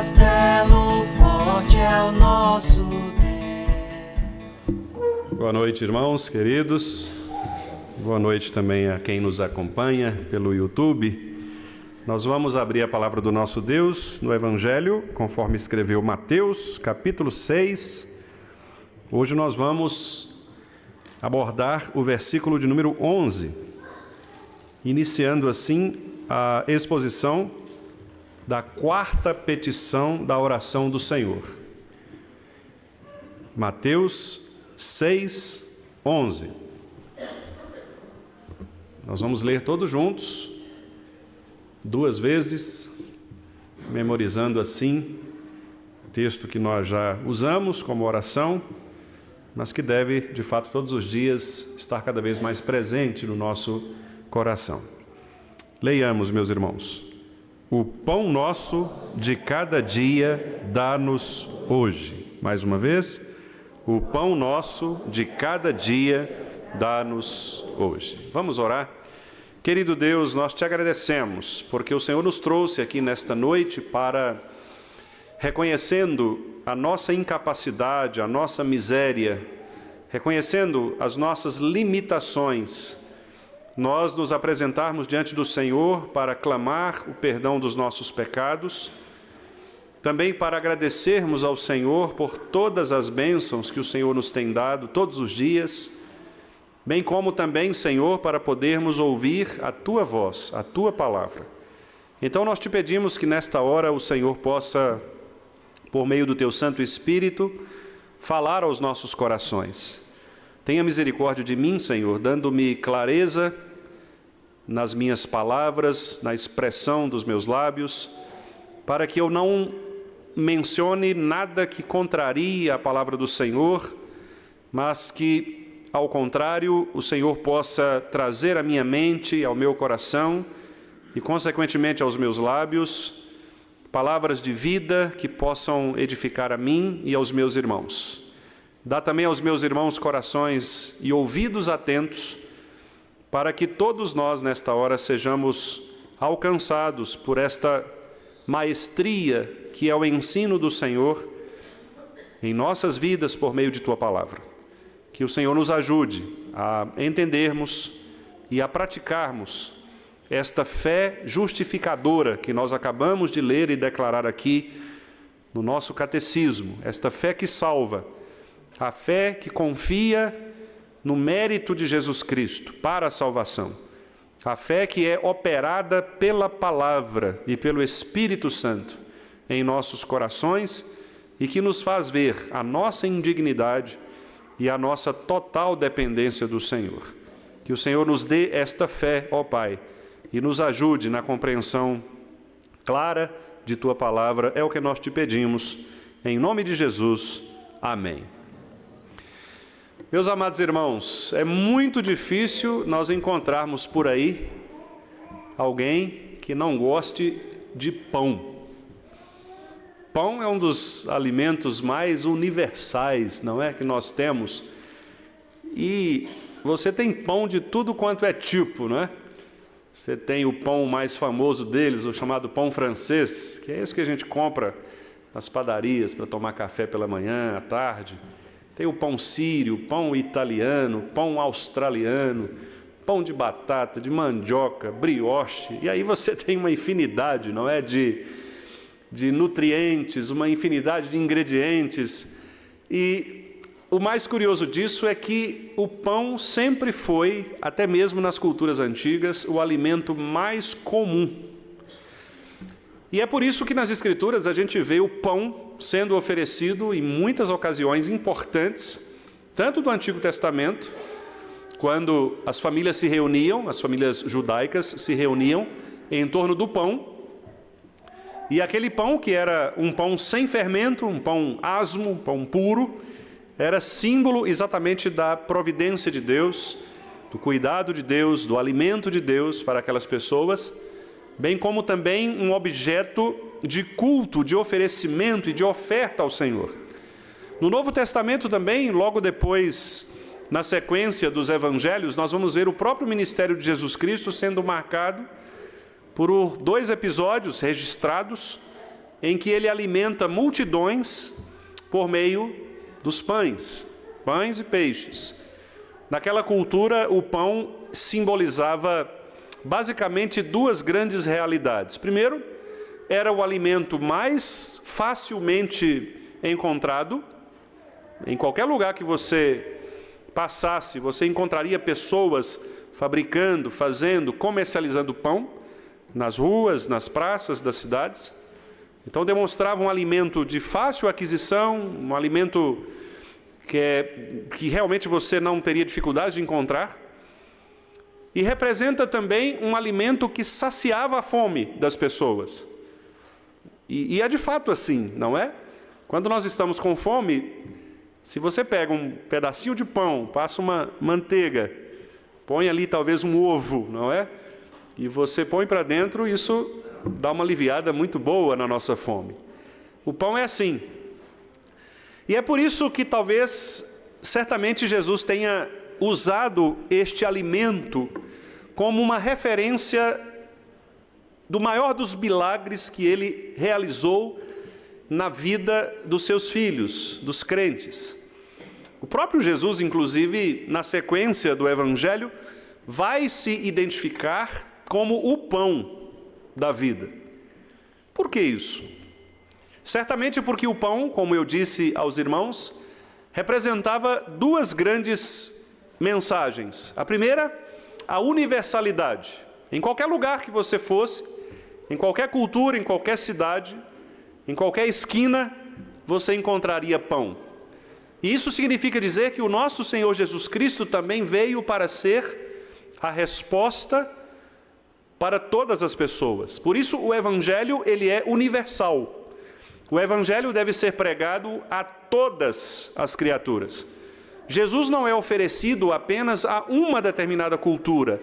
castelo forte é o nosso Deus. Boa noite, irmãos queridos. Boa noite também a quem nos acompanha pelo YouTube. Nós vamos abrir a palavra do nosso Deus no Evangelho, conforme escreveu Mateus, capítulo 6. Hoje nós vamos abordar o versículo de número 11, iniciando assim a exposição da quarta petição da oração do Senhor. Mateus 6, 11. Nós vamos ler todos juntos, duas vezes, memorizando assim o texto que nós já usamos como oração, mas que deve, de fato, todos os dias estar cada vez mais presente no nosso coração. Leiamos, meus irmãos. O pão nosso de cada dia dá-nos hoje. Mais uma vez, o pão nosso de cada dia dá-nos hoje. Vamos orar? Querido Deus, nós te agradecemos, porque o Senhor nos trouxe aqui nesta noite para, reconhecendo a nossa incapacidade, a nossa miséria, reconhecendo as nossas limitações, nós nos apresentarmos diante do Senhor para clamar o perdão dos nossos pecados, também para agradecermos ao Senhor por todas as bênçãos que o Senhor nos tem dado todos os dias, bem como também, Senhor, para podermos ouvir a Tua voz, a Tua palavra. Então nós te pedimos que nesta hora o Senhor possa, por meio do Teu Santo Espírito, falar aos nossos corações. Tenha misericórdia de mim, Senhor, dando-me clareza nas minhas palavras, na expressão dos meus lábios, para que eu não mencione nada que contrarie a palavra do Senhor, mas que, ao contrário, o Senhor possa trazer à minha mente, ao meu coração e, consequentemente, aos meus lábios, palavras de vida que possam edificar a mim e aos meus irmãos. Dá também aos meus irmãos corações e ouvidos atentos, para que todos nós, nesta hora, sejamos alcançados por esta maestria que é o ensino do Senhor em nossas vidas por meio de Tua palavra. Que o Senhor nos ajude a entendermos e a praticarmos esta fé justificadora que nós acabamos de ler e declarar aqui no nosso catecismo, esta fé que salva, a fé que confia no mérito de Jesus Cristo para a salvação, a fé que é operada pela palavra e pelo Espírito Santo em nossos corações e que nos faz ver a nossa indignidade e a nossa total dependência do Senhor. Que o Senhor nos dê esta fé, ó Pai, e nos ajude na compreensão clara de Tua palavra, é o que nós te pedimos, em nome de Jesus, amém. Meus amados irmãos, é muito difícil nós encontrarmos por aí alguém que não goste de pão. Pão é um dos alimentos mais universais, não é, que nós temos. E você tem pão de tudo quanto é tipo, não é? Você tem o pão mais famoso deles, o chamado pão francês, que é isso que a gente compra nas padarias para tomar café pela manhã, à tarde. Tem o pão sírio, pão italiano, pão australiano, pão de batata, de mandioca, brioche. E aí você tem uma infinidade, não é, de nutrientes, uma infinidade de ingredientes. E o mais curioso disso é que o pão sempre foi, até mesmo nas culturas antigas, o alimento mais comum. E é por isso que nas Escrituras a gente vê o pão sendo oferecido em muitas ocasiões importantes, tanto do Antigo Testamento, quando as famílias se reuniam, as famílias judaicas se reuniam em torno do pão, e aquele pão, que era um pão sem fermento, um pão asmo, um pão puro, era símbolo exatamente da providência de Deus, do cuidado de Deus, do alimento de Deus para aquelas pessoas, bem como também um objeto de culto, de oferecimento e de oferta ao Senhor. No Novo Testamento também, logo depois, na sequência dos evangelhos, nós vamos ver o próprio ministério de Jesus Cristo sendo marcado por 2 episódios registrados em que ele alimenta multidões por meio dos pães e peixes. Naquela cultura, o pão simbolizava basicamente duas grandes realidades. Primeiro, era o alimento mais facilmente encontrado. Em qualquer lugar que você passasse, você encontraria pessoas fabricando, fazendo, comercializando pão, nas ruas, nas praças das cidades. Então demonstrava um alimento de fácil aquisição, um alimento que realmente você não teria dificuldade de encontrar. E representa também um alimento que saciava a fome das pessoas. E é de fato assim, não é? Quando nós estamos com fome, se você pega um pedacinho de pão, passa uma manteiga, põe ali talvez um ovo, não é? E você põe para dentro, isso dá uma aliviada muito boa na nossa fome. O pão é assim. E é por isso que talvez, certamente Jesus tenha usado este alimento como uma referência do maior dos milagres que ele realizou na vida dos seus filhos, dos crentes. O próprio Jesus, inclusive, na sequência do Evangelho, vai se identificar como o pão da vida. Por que isso? Certamente porque o pão, como eu disse aos irmãos, representava duas grandes mensagens. A primeira, a universalidade. Em qualquer lugar que você fosse, em qualquer cultura, em qualquer cidade, em qualquer esquina, você encontraria pão. E isso significa dizer que o nosso Senhor Jesus Cristo também veio para ser a resposta para todas as pessoas. Por isso o Evangelho, ele é universal. O Evangelho deve ser pregado a todas as criaturas. Jesus não é oferecido apenas a uma determinada cultura,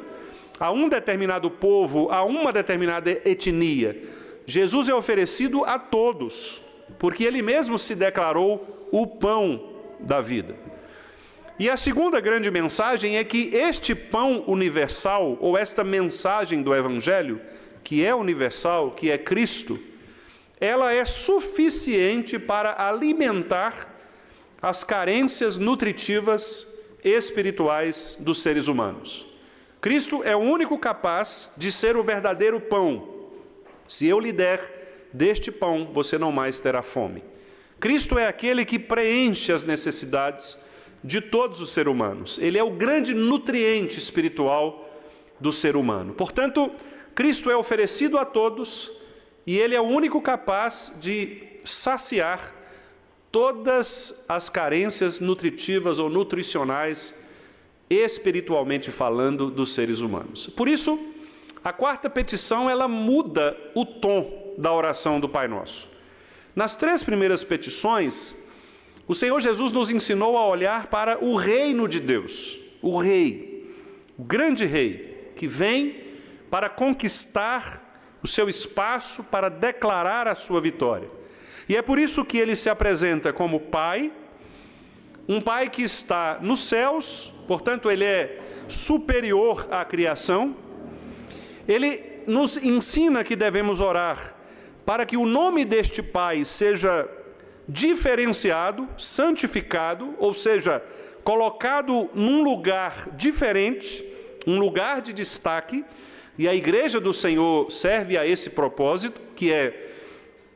a um determinado povo, a uma determinada etnia. Jesus é oferecido a todos, porque ele mesmo se declarou o pão da vida. E a segunda grande mensagem é que este pão universal, ou esta mensagem do Evangelho, que é universal, que é Cristo, ela é suficiente para alimentar as carências nutritivas espirituais dos seres humanos. Cristo é o único capaz de ser o verdadeiro pão. Se eu lhe der deste pão, você não mais terá fome. Cristo é aquele que preenche as necessidades de todos os seres humanos. Ele é o grande nutriente espiritual do ser humano. Portanto, Cristo é oferecido a todos e ele é o único capaz de saciar todas as carências nutritivas ou nutricionais, espiritualmente falando, dos seres humanos. Por isso, a quarta petição, ela muda o tom da oração do Pai Nosso. Nas três primeiras petições, o Senhor Jesus nos ensinou a olhar para o reino de Deus, o rei, o grande rei, que vem para conquistar o seu espaço, para declarar a sua vitória. E é por isso que ele se apresenta como Pai, um Pai que está nos céus, portanto ele é superior à criação. Ele nos ensina que devemos orar para que o nome deste Pai seja diferenciado, santificado, ou seja, colocado num lugar diferente, um lugar de destaque, e a igreja do Senhor serve a esse propósito, que é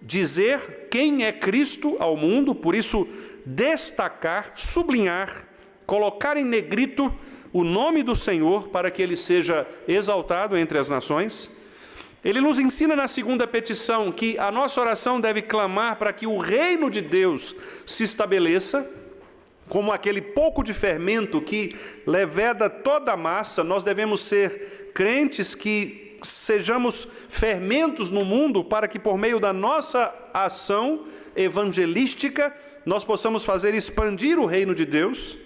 dizer quem é Cristo ao mundo, por isso destacar, sublinhar, colocar em negrito o nome do Senhor para que ele seja exaltado entre as nações. Ele nos ensina na segunda petição que a nossa oração deve clamar para que o reino de Deus se estabeleça, como aquele pouco de fermento que leveda toda a massa. Nós devemos ser crentes que sejamos fermentos no mundo para que por meio da nossa ação evangelística nós possamos fazer expandir o reino de Deus.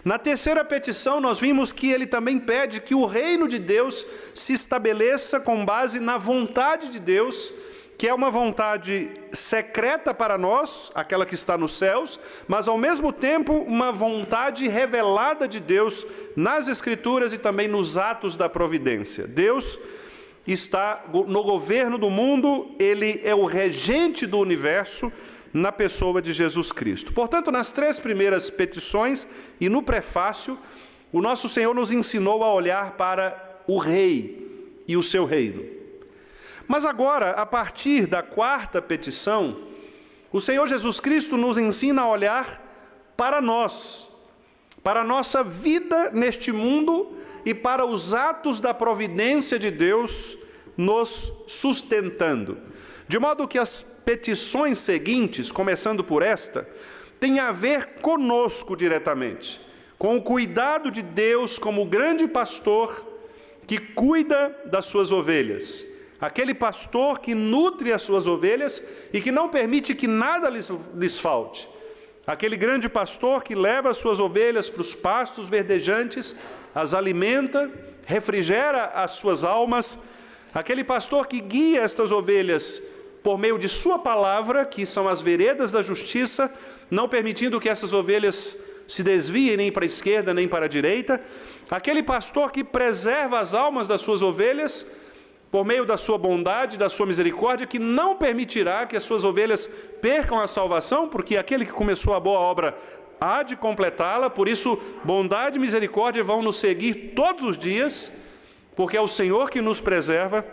Na terceira petição, nós vimos que ele também pede que o reino de Deus se estabeleça com base na vontade de Deus, que é uma vontade secreta para nós, aquela que está nos céus, mas ao mesmo tempo uma vontade revelada de Deus nas Escrituras e também nos atos da providência. Deus está no governo do mundo, ele é o regente do universo na pessoa de Jesus Cristo. Portanto, nas 3 primeiras petições e no prefácio, o nosso Senhor nos ensinou a olhar para o rei e o seu reino. Mas agora, a partir da 4ª petição, o Senhor Jesus Cristo nos ensina a olhar para nós, para a nossa vida neste mundo e para os atos da providência de Deus nos sustentando. De modo que as petições seguintes, começando por esta, têm a ver conosco diretamente, com o cuidado de Deus como o grande pastor que cuida das suas ovelhas. Aquele pastor que nutre as suas ovelhas e que não permite que nada lhes falte. Aquele grande pastor que leva as suas ovelhas para os pastos verdejantes, as alimenta, refrigera as suas almas. Aquele pastor que guia estas ovelhas por meio de sua palavra, que são as veredas da justiça, não permitindo que essas ovelhas se desviem nem para a esquerda nem para a direita. Aquele pastor que preserva as almas das suas ovelhas por meio da sua bondade, da sua misericórdia, que não permitirá que as suas ovelhas percam a salvação, porque aquele que começou a boa obra há de completá-la. Por isso, bondade e misericórdia vão nos seguir todos os dias, porque é o Senhor que nos preserva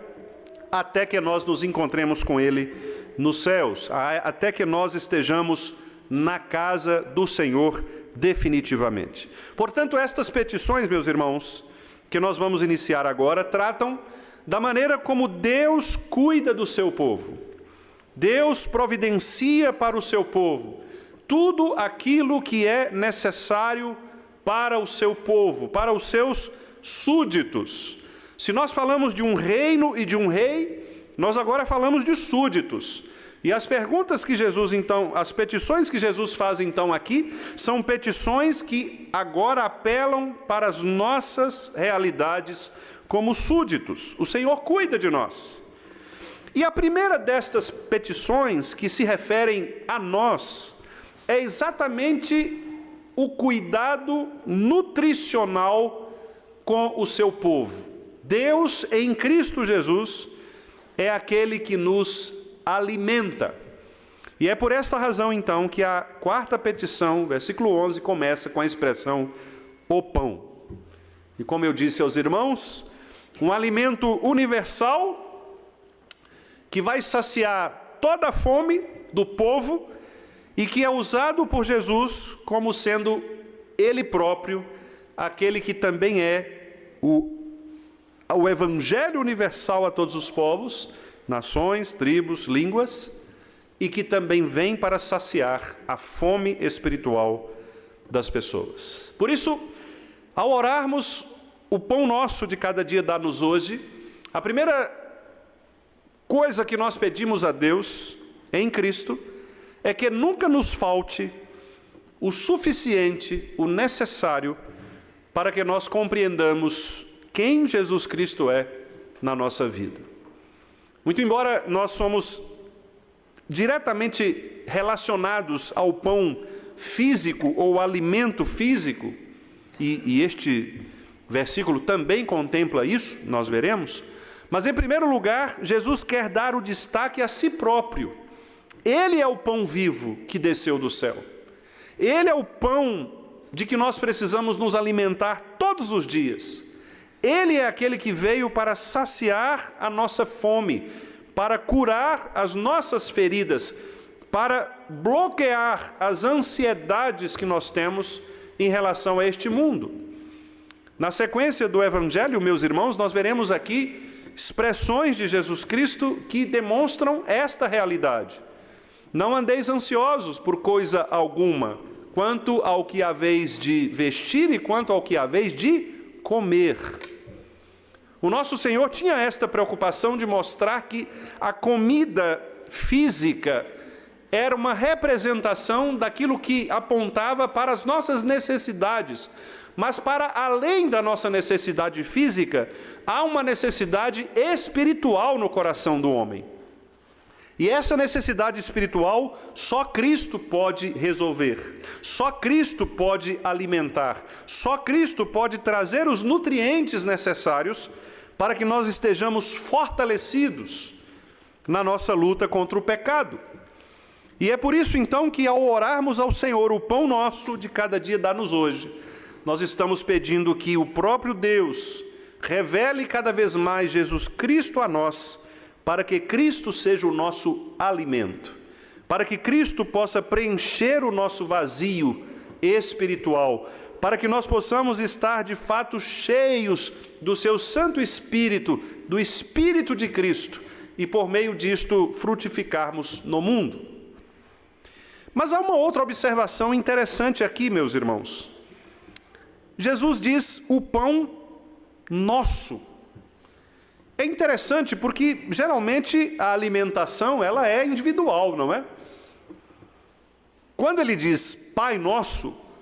até que nós nos encontremos com Ele nos céus, até que nós estejamos na casa do Senhor definitivamente. Portanto, estas petições, meus irmãos, que nós vamos iniciar agora, tratam da maneira como Deus cuida do seu povo. Deus providencia para o seu povo tudo aquilo que é necessário para o seu povo, para os seus súditos. Se nós falamos de um reino e de um rei, nós agora falamos de súditos. E as perguntas que Jesus, então, as petições que Jesus faz, então, aqui, são petições que agora apelam para as nossas realidades como súditos. O Senhor cuida de nós. E a primeira destas petições que se referem a nós é exatamente o cuidado nutricional com o seu povo. Deus, em Cristo Jesus, é aquele que nos alimenta. E é por esta razão, então, que a 4ª petição, versículo 11, começa com a expressão o pão. E como eu disse aos irmãos, um alimento universal que vai saciar toda a fome do povo e que é usado por Jesus como sendo Ele próprio aquele que também é o Evangelho universal a todos os povos, nações, tribos, línguas, e que também vem para saciar a fome espiritual das pessoas. Por isso, ao orarmos o pão nosso de cada dia dá-nos hoje, a primeira coisa que nós pedimos a Deus em Cristo é que nunca nos falte o suficiente, o necessário, para que nós compreendamos quem Jesus Cristo é na nossa vida. Muito embora nós somos diretamente relacionados ao pão físico ou alimento físico, e este versículo também contempla isso, nós veremos, mas em primeiro lugar, Jesus quer dar o destaque a si próprio. Ele é o pão vivo que desceu do céu. Ele é o pão de que nós precisamos nos alimentar todos os dias. Ele é aquele que veio para saciar a nossa fome, para curar as nossas feridas, para bloquear as ansiedades que nós temos em relação a este mundo. Na sequência do Evangelho, meus irmãos, nós veremos aqui expressões de Jesus Cristo que demonstram esta realidade. Não andeis ansiosos por coisa alguma, quanto ao que haveis de vestir e quanto ao que haveis de comer. O nosso Senhor tinha esta preocupação de mostrar que a comida física era uma representação daquilo que apontava para as nossas necessidades. Mas para além da nossa necessidade física, há uma necessidade espiritual no coração do homem. E essa necessidade espiritual só Cristo pode resolver, só Cristo pode alimentar, só Cristo pode trazer os nutrientes necessários para que nós estejamos fortalecidos na nossa luta contra o pecado. E é por isso então que ao orarmos ao Senhor, o pão nosso de cada dia dá-nos hoje, nós estamos pedindo que o próprio Deus revele cada vez mais Jesus Cristo a nós, para que Cristo seja o nosso alimento, para que Cristo possa preencher o nosso vazio espiritual, para que nós possamos estar de fato cheios do seu Santo Espírito, do Espírito de Cristo, e por meio disto frutificarmos no mundo. Mas há uma outra observação interessante aqui, meus irmãos. Jesus diz o pão nosso. É interessante porque geralmente a alimentação ela é individual, não é? Quando ele diz Pai Nosso,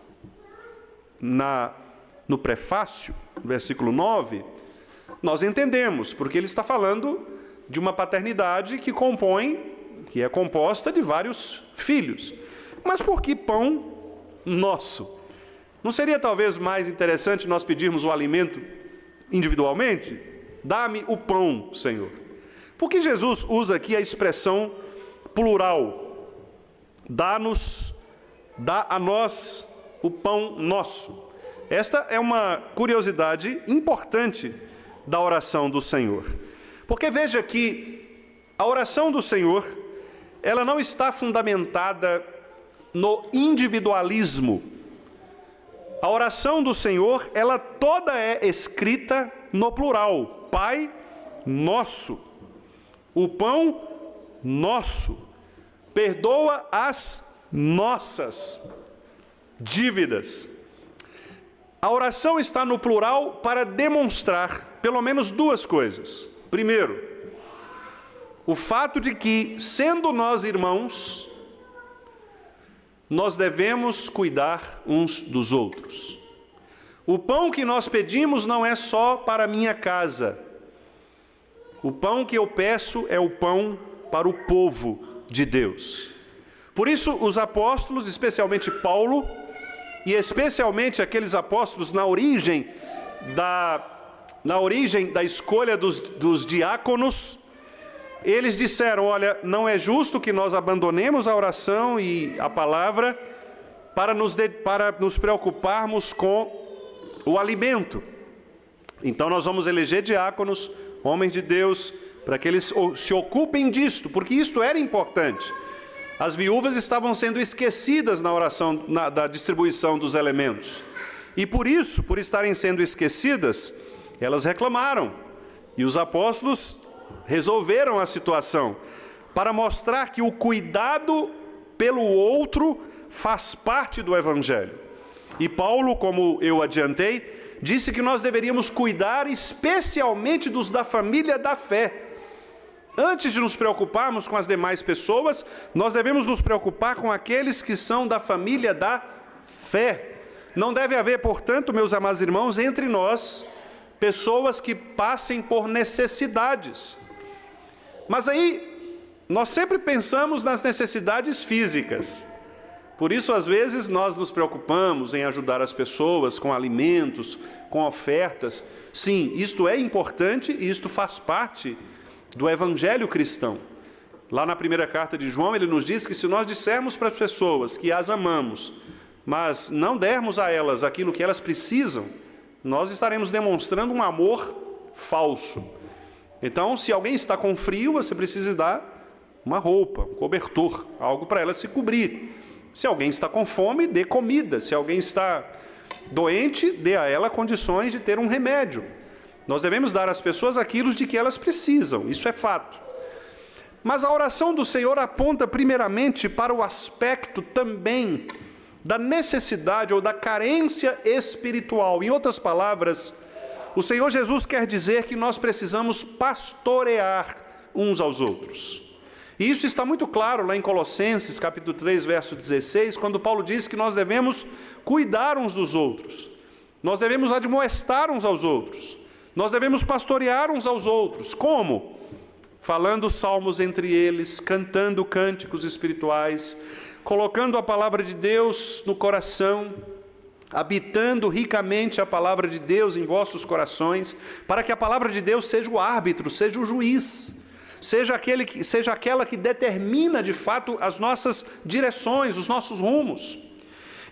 no prefácio, versículo 9, nós entendemos, porque ele está falando de uma paternidade que é composta de vários filhos. Mas por que pão nosso? Não seria talvez mais interessante nós pedirmos o alimento individualmente? Dá-me o pão, Senhor. Por que Jesus usa aqui a expressão plural? Dá a nós o pão nosso. Esta é uma curiosidade importante da oração do Senhor. Porque veja que a oração do Senhor, ela não está fundamentada no individualismo. A oração do Senhor, ela toda é escrita no plural. Pai nosso, o pão nosso, perdoa as nossas dívidas. A oração está no plural para demonstrar pelo menos duas coisas. Primeiro, o fato de que, sendo nós irmãos, nós devemos cuidar uns dos outros. O pão que nós pedimos não é só para a minha casa. O pão que eu peço é o pão para o povo de Deus. Por isso, os apóstolos, especialmente Paulo, e especialmente aqueles apóstolos na origem da escolha dos diáconos, eles disseram, olha, não é justo que nós abandonemos a oração e a palavra para nos preocuparmos com o alimento. Então nós vamos eleger diáconos, homens de Deus, para que eles se ocupem disto, porque isto era importante. As viúvas estavam sendo esquecidas na oração, da distribuição dos elementos. E por isso, por estarem sendo esquecidas, elas reclamaram. E os apóstolos resolveram a situação para mostrar que o cuidado pelo outro faz parte do Evangelho. E Paulo, como eu adiantei, disse que nós deveríamos cuidar especialmente dos da família da fé. Antes de nos preocuparmos com as demais pessoas, nós devemos nos preocupar com aqueles que são da família da fé. Não deve haver, portanto, meus amados irmãos, entre nós, pessoas que passem por necessidades. Mas aí, nós sempre pensamos nas necessidades físicas. Por isso, às vezes, nós nos preocupamos em ajudar as pessoas com alimentos, com ofertas. Sim, isto é importante e isto faz parte do Evangelho cristão. Lá na primeira carta de João, ele nos diz que se nós dissermos para as pessoas que as amamos, mas não dermos a elas aquilo que elas precisam, nós estaremos demonstrando um amor falso. Então, se alguém está com frio, você precisa dar uma roupa, um cobertor, algo para ela se cobrir. Se alguém está com fome, dê comida. Se alguém está doente, dê a ela condições de ter um remédio. Nós devemos dar às pessoas aquilo de que elas precisam, isso é fato. Mas a oração do Senhor aponta primeiramente para o aspecto também da necessidade ou da carência espiritual. Em outras palavras, o Senhor Jesus quer dizer que nós precisamos pastorear uns aos outros. E isso está muito claro lá em Colossenses, capítulo 3, verso 16, quando Paulo diz que nós devemos cuidar uns dos outros. Nós devemos admoestar uns aos outros. Nós devemos pastorear uns aos outros. Como? Falando salmos entre eles, cantando cânticos espirituais, colocando a palavra de Deus no coração, habitando ricamente a palavra de Deus em vossos corações, para que a palavra de Deus seja o árbitro, seja o juiz, seja aquela que determina de fato as nossas direções, os nossos rumos.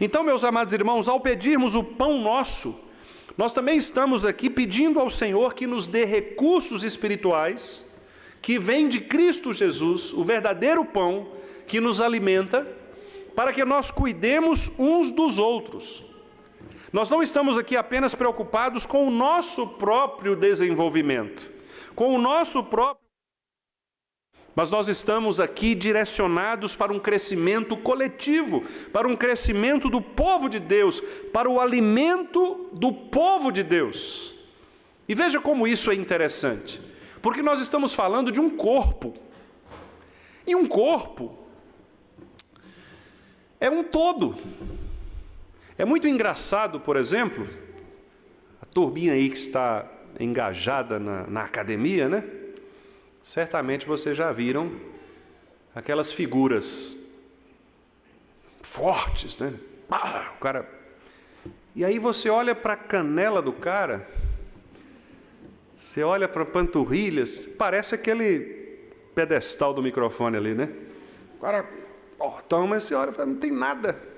Então, meus amados irmãos, ao pedirmos o pão nosso, nós também estamos aqui pedindo ao Senhor que nos dê recursos espirituais, que vêm de Cristo Jesus, o verdadeiro pão que nos alimenta, para que nós cuidemos uns dos outros. Nós não estamos aqui apenas preocupados com o nosso próprio desenvolvimento, com o nosso próprio, mas nós estamos aqui direcionados para um crescimento coletivo, para um crescimento do povo de Deus, para o alimento do povo de Deus. E veja como isso é interessante, porque nós estamos falando de um corpo, e um corpo é um todo. É muito engraçado, por exemplo, a turminha aí que está engajada na academia, né? Certamente vocês já viram aquelas figuras fortes, né? O cara... E aí você olha para a canela do cara, você olha para panturrilhas, parece aquele pedestal do microfone ali, né? O cara, toma, você olha e fala, não tem nada.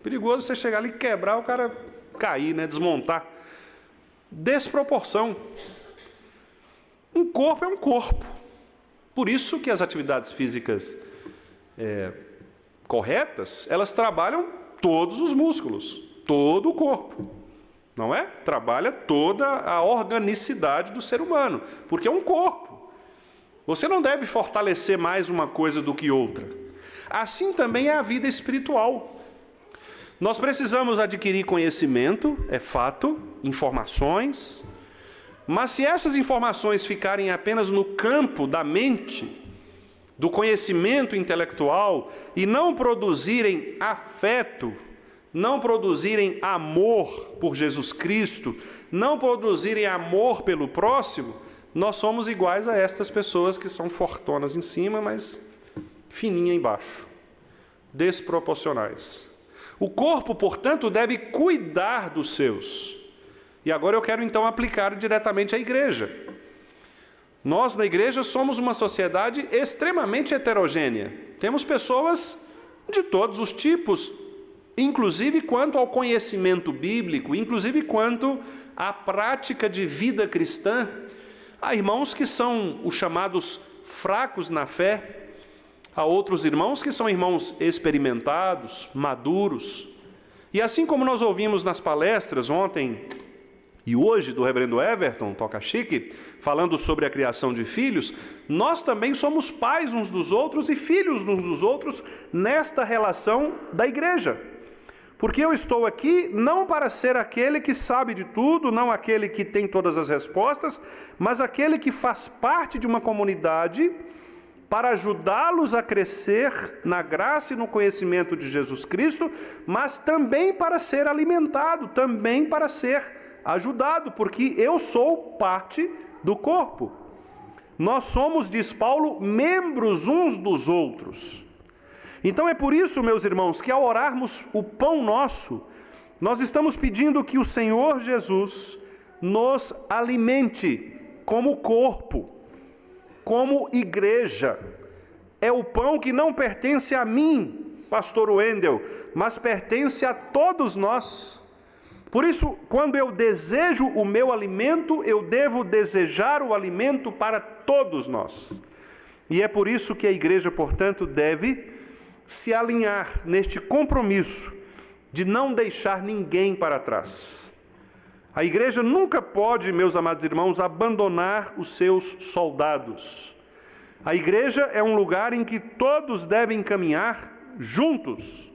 Perigoso você chegar ali e quebrar, o cara cair, né? Desmontar. Desproporção. Um corpo é um corpo. Por isso que as atividades físicas corretas, elas trabalham todos os músculos, todo o corpo, não é? Trabalha toda a organicidade do ser humano, porque é um corpo. Você não deve fortalecer mais uma coisa do que outra. Assim também é a vida espiritual. Nós precisamos adquirir conhecimento, é fato, informações, mas se essas informações ficarem apenas no campo da mente, do conhecimento intelectual, e não produzirem afeto, não produzirem amor por Jesus Cristo, não produzirem amor pelo próximo, nós somos iguais a estas pessoas que são fortonas em cima, mas fininha embaixo, desproporcionais. O corpo, portanto, deve cuidar dos seus. E agora eu quero então aplicar diretamente à igreja. Nós na igreja somos uma sociedade extremamente heterogênea. Temos pessoas de todos os tipos, inclusive quanto ao conhecimento bíblico, inclusive quanto à prática de vida cristã. Há irmãos que são os chamados fracos na fé, há outros irmãos que são irmãos experimentados, maduros. E assim como nós ouvimos nas palestras ontem e hoje do reverendo Everton Toca-Chique, falando sobre a criação de filhos, nós também somos pais uns dos outros e filhos uns dos outros nesta relação da igreja. Porque eu estou aqui não para ser aquele que sabe de tudo, não aquele que tem todas as respostas, mas aquele que faz parte de uma comunidade para ajudá-los a crescer na graça e no conhecimento de Jesus Cristo, mas também para ser alimentado, também para ser ajudado, porque eu sou parte do corpo. Nós somos, diz Paulo, membros uns dos outros. Então é por isso, meus irmãos, que ao orarmos o pão nosso, nós estamos pedindo que o Senhor Jesus nos alimente como corpo, como igreja. É o pão que não pertence a mim, pastor Wendel, mas pertence a todos nós. Por isso, quando eu desejo o meu alimento, eu devo desejar o alimento para todos nós. E é por isso que a igreja, portanto, deve se alinhar neste compromisso de não deixar ninguém para trás. A igreja nunca pode, meus amados irmãos, abandonar os seus soldados. A igreja é um lugar em que todos devem caminhar juntos.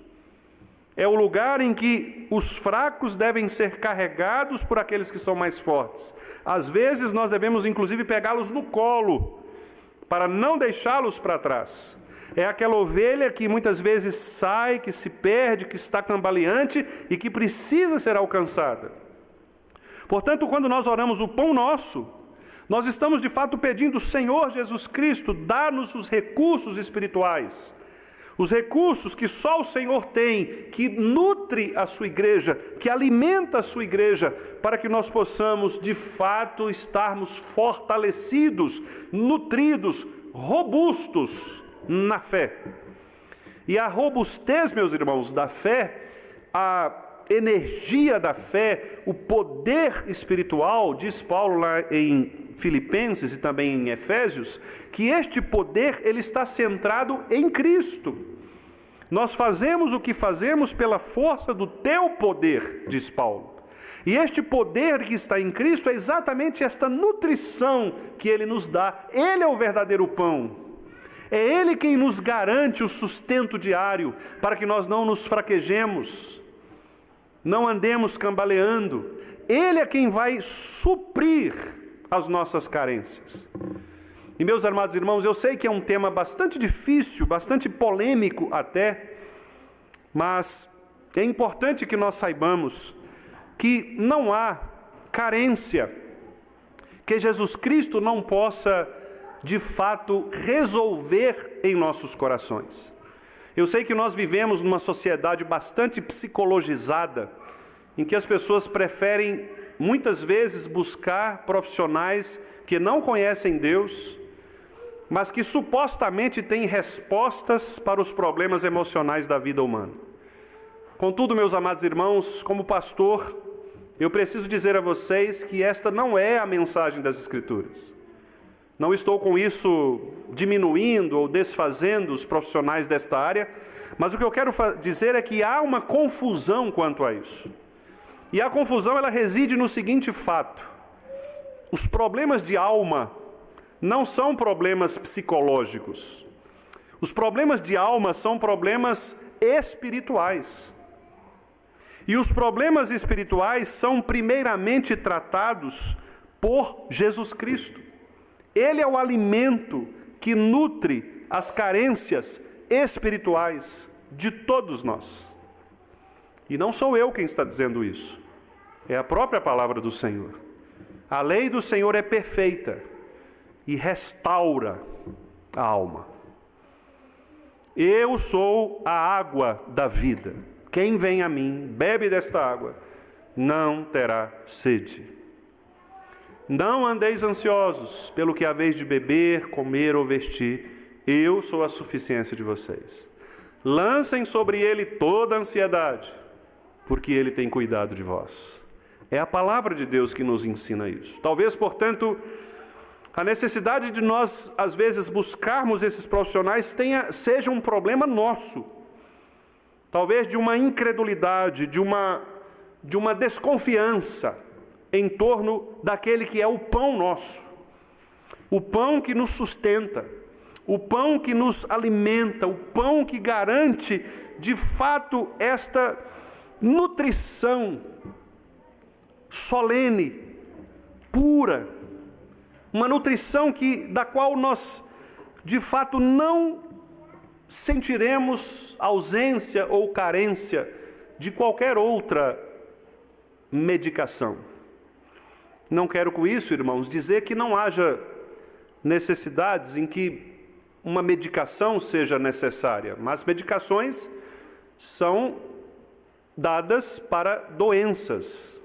É o lugar em que os fracos devem ser carregados por aqueles que são mais fortes. Às vezes nós devemos inclusive pegá-los no colo, para não deixá-los para trás. É aquela ovelha que muitas vezes sai, que se perde, que está cambaleante e que precisa ser alcançada. Portanto, quando nós oramos o pão nosso, nós estamos de fato pedindo, Senhor Jesus Cristo, dá-nos os recursos espirituais, Os recursos que só o Senhor tem, que nutre a sua igreja, que alimenta a sua igreja, para que nós possamos, de fato, estarmos fortalecidos, nutridos, robustos na fé. E a robustez, meus irmãos, da fé, a energia da fé, o poder espiritual, diz Paulo lá em Filipenses e também em Efésios, que este poder ele está centrado em Cristo. Nós fazemos o que fazemos pela força do teu poder, diz Paulo. E este poder que está em Cristo é exatamente esta nutrição que ele nos dá. Ele é o verdadeiro pão. É ele quem nos garante o sustento diário, para que nós não nos fraquejemos, não andemos cambaleando. Ele é quem vai suprir as nossas carências. E meus amados irmãos, eu sei que é um tema bastante difícil, bastante polêmico até, mas é importante que nós saibamos que não há carência que Jesus Cristo não possa, de fato, resolver em nossos corações. Eu sei que nós vivemos numa sociedade bastante psicologizada, em que as pessoas preferem muitas vezes buscar profissionais que não conhecem Deus, mas que supostamente têm respostas para os problemas emocionais da vida humana. Contudo, meus amados irmãos, como pastor, eu preciso dizer a vocês que esta não é a mensagem das Escrituras. Não estou com isso diminuindo ou desfazendo os profissionais desta área, mas o que eu quero dizer é que há uma confusão quanto a isso. E a confusão ela reside no seguinte fato: os problemas de alma não são problemas psicológicos. Os problemas de alma são problemas espirituais. E os problemas espirituais são primeiramente tratados por Jesus Cristo. Ele é o alimento que nutre as carências espirituais de todos nós. E não sou eu quem está dizendo isso. É a própria palavra do Senhor. A lei do Senhor é perfeita e restaura a alma. Eu sou a água da vida. Quem vem a mim, bebe desta água, não terá sede. Não andeis ansiosos pelo que haveis de beber, comer ou vestir. Eu sou a suficiência de vocês. Lancem sobre ele toda a ansiedade, porque ele tem cuidado de vós. É a palavra de Deus que nos ensina isso. Talvez, portanto, a necessidade de nós, às vezes, buscarmos esses profissionais seja um problema nosso. Talvez de uma incredulidade, de uma desconfiança em torno daquele que é o pão nosso. O pão que nos sustenta, o pão que nos alimenta, o pão que garante, de fato, esta nutrição solene, pura, uma nutrição da qual nós, de fato, não sentiremos ausência ou carência de qualquer outra medicação. Não quero com isso, irmãos, dizer que não haja necessidades em que uma medicação seja necessária, mas medicações são dadas para doenças.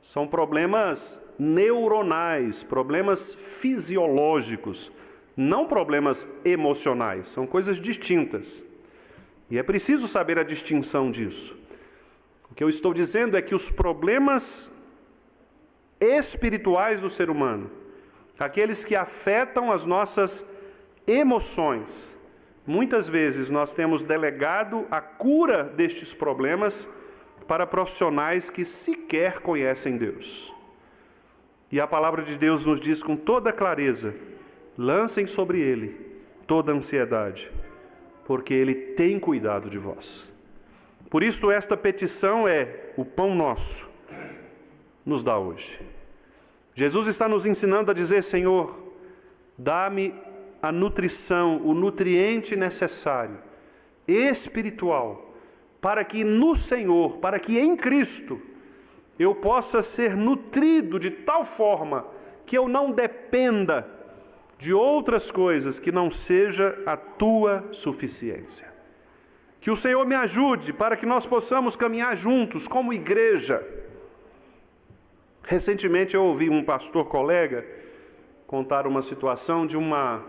São problemas neuronais, problemas fisiológicos, não problemas emocionais, são coisas distintas. E é preciso saber a distinção disso. O que eu estou dizendo é que os problemas espirituais do ser humano, aqueles que afetam as nossas emoções, muitas vezes nós temos delegado a cura destes problemas para profissionais que sequer conhecem Deus. E a palavra de Deus nos diz com toda clareza: lancem sobre ele toda a ansiedade, porque ele tem cuidado de vós. Por isso esta petição é: o pão nosso nos dá hoje. Jesus está nos ensinando a dizer: Senhor, dá-me a nutrição, o nutriente necessário, espiritual, para que no Senhor, para que em Cristo, eu possa ser nutrido de tal forma que eu não dependa de outras coisas que não seja a tua suficiência. Que o Senhor me ajude para que nós possamos caminhar juntos como igreja. Recentemente eu ouvi um pastor colega contar uma situação de uma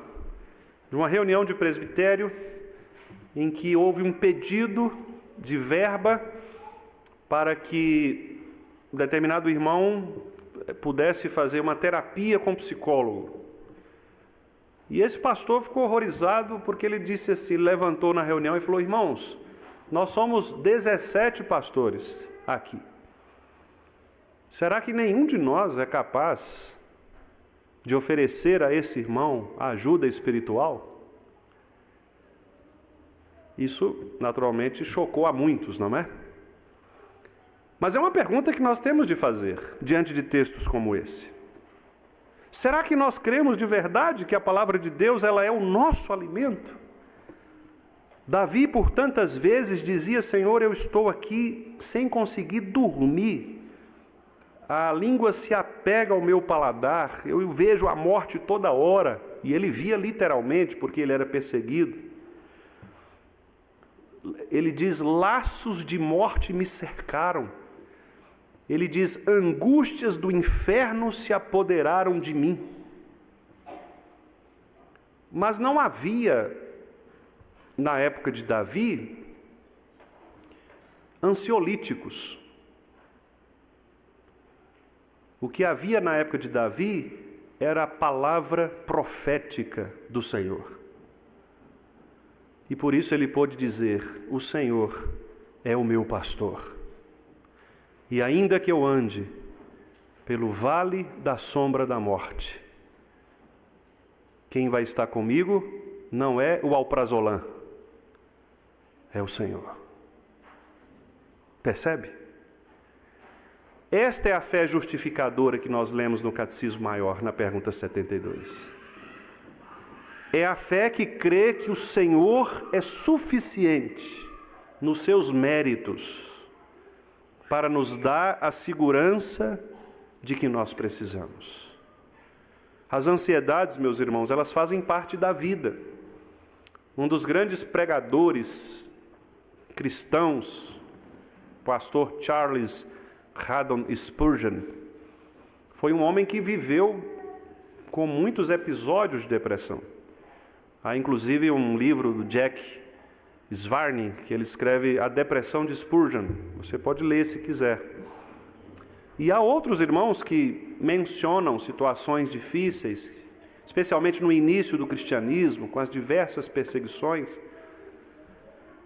reunião de presbitério em que houve um pedido de verba para que um determinado irmão pudesse fazer uma terapia com psicólogo. E esse pastor ficou horrorizado porque ele disse assim, levantou na reunião e falou: irmãos, nós somos 17 pastores aqui. Será que nenhum de nós é capaz de oferecer a esse irmão ajuda espiritual? Isso, naturalmente, chocou a muitos, não é? Mas é uma pergunta que nós temos de fazer diante de textos como esse. Será que nós cremos de verdade que a palavra de Deus ela é o nosso alimento? Davi, por tantas vezes, dizia: Senhor, eu estou aqui sem conseguir dormir. A língua se apega ao meu paladar, eu vejo a morte toda hora. E ele via literalmente, porque ele era perseguido. Ele diz: laços de morte me cercaram. Ele diz: angústias do inferno se apoderaram de mim. Mas não havia, na época de Davi, ansiolíticos. O que havia na época de Davi era a palavra profética do Senhor. E por isso ele pôde dizer: o Senhor é o meu pastor. E ainda que eu ande pelo vale da sombra da morte, quem vai estar comigo não é o alprazolam, é o Senhor. Percebe? Esta é a fé justificadora que nós lemos no Catecismo Maior, na pergunta 72. É a fé que crê que o Senhor é suficiente nos seus méritos para nos dar a segurança de que nós precisamos. As ansiedades, meus irmãos, elas fazem parte da vida. Um dos grandes pregadores cristãos, o pastor Charles Haddon Spurgeon, foi um homem que viveu com muitos episódios de depressão. Há inclusive um livro do Jack Svarney, que ele escreve A Depressão de Spurgeon. Você pode ler se quiser. E há outros irmãos que mencionam situações difíceis, especialmente no início do cristianismo, com as diversas perseguições.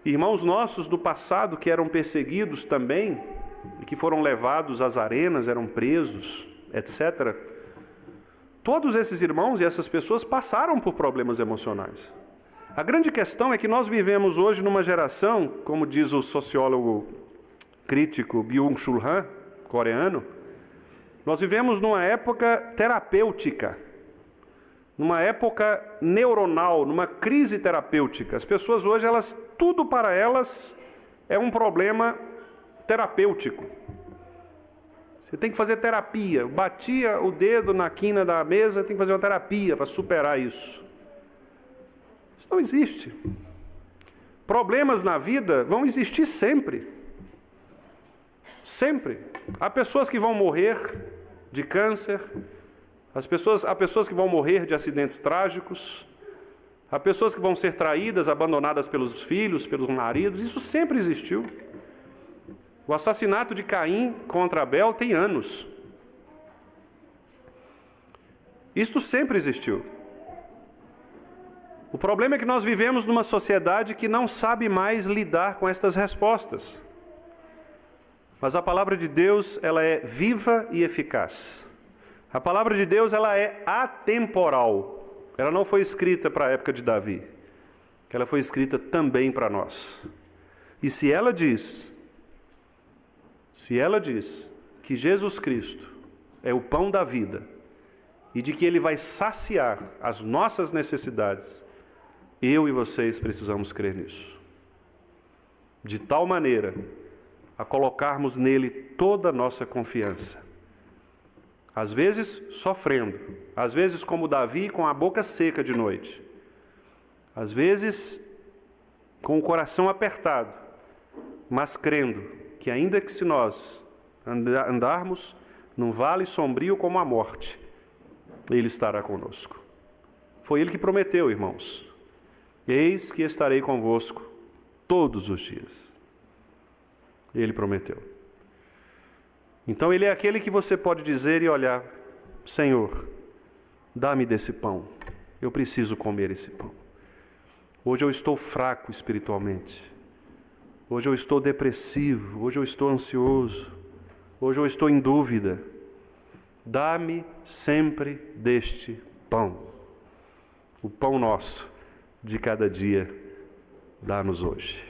Irmãos nossos do passado que eram perseguidos também, e que foram levados às arenas, eram presos, etc. Todos esses irmãos e essas pessoas passaram por problemas emocionais. A grande questão é que nós vivemos hoje numa geração, como diz o sociólogo crítico Byung-Chul Han, coreano, nós vivemos numa época terapêutica, numa época neuronal, numa crise terapêutica. As pessoas hoje, tudo para elas é um problema terapêutico. Você tem que fazer terapia. Batia o dedo na quina da mesa, tem que fazer uma terapia para superar isso. Isso não existe. Problemas na vida vão existir sempre. Sempre. Há pessoas que vão morrer de câncer, há pessoas que vão morrer de acidentes trágicos, há pessoas que vão ser traídas, abandonadas pelos filhos, pelos maridos. Isso sempre existiu. O assassinato de Caim contra Abel tem anos. Isto sempre existiu. O problema é que nós vivemos numa sociedade que não sabe mais lidar com estas respostas. Mas a palavra de Deus, ela é viva e eficaz. A palavra de Deus, ela é atemporal. Ela não foi escrita para a época de Davi. Ela foi escrita também para nós. E se ela diz que Jesus Cristo é o pão da vida e de que Ele vai saciar as nossas necessidades, eu e vocês precisamos crer nisso. De tal maneira a colocarmos nele toda a nossa confiança. às vezes sofrendo, às vezes como Davi com a boca seca de noite, às vezes com o coração apertado, mas crendo que ainda que se nós andarmos num vale sombrio como a morte, Ele estará conosco. Foi Ele que prometeu, irmãos: eis que estarei convosco todos os dias. Ele prometeu. Então Ele é aquele que você pode dizer e olhar: Senhor, dá-me desse pão, eu preciso comer esse pão. Hoje eu estou fraco espiritualmente, hoje eu estou depressivo, hoje eu estou ansioso, hoje eu estou em dúvida. Dá-me sempre deste pão. O pão nosso de cada dia, dá-nos hoje.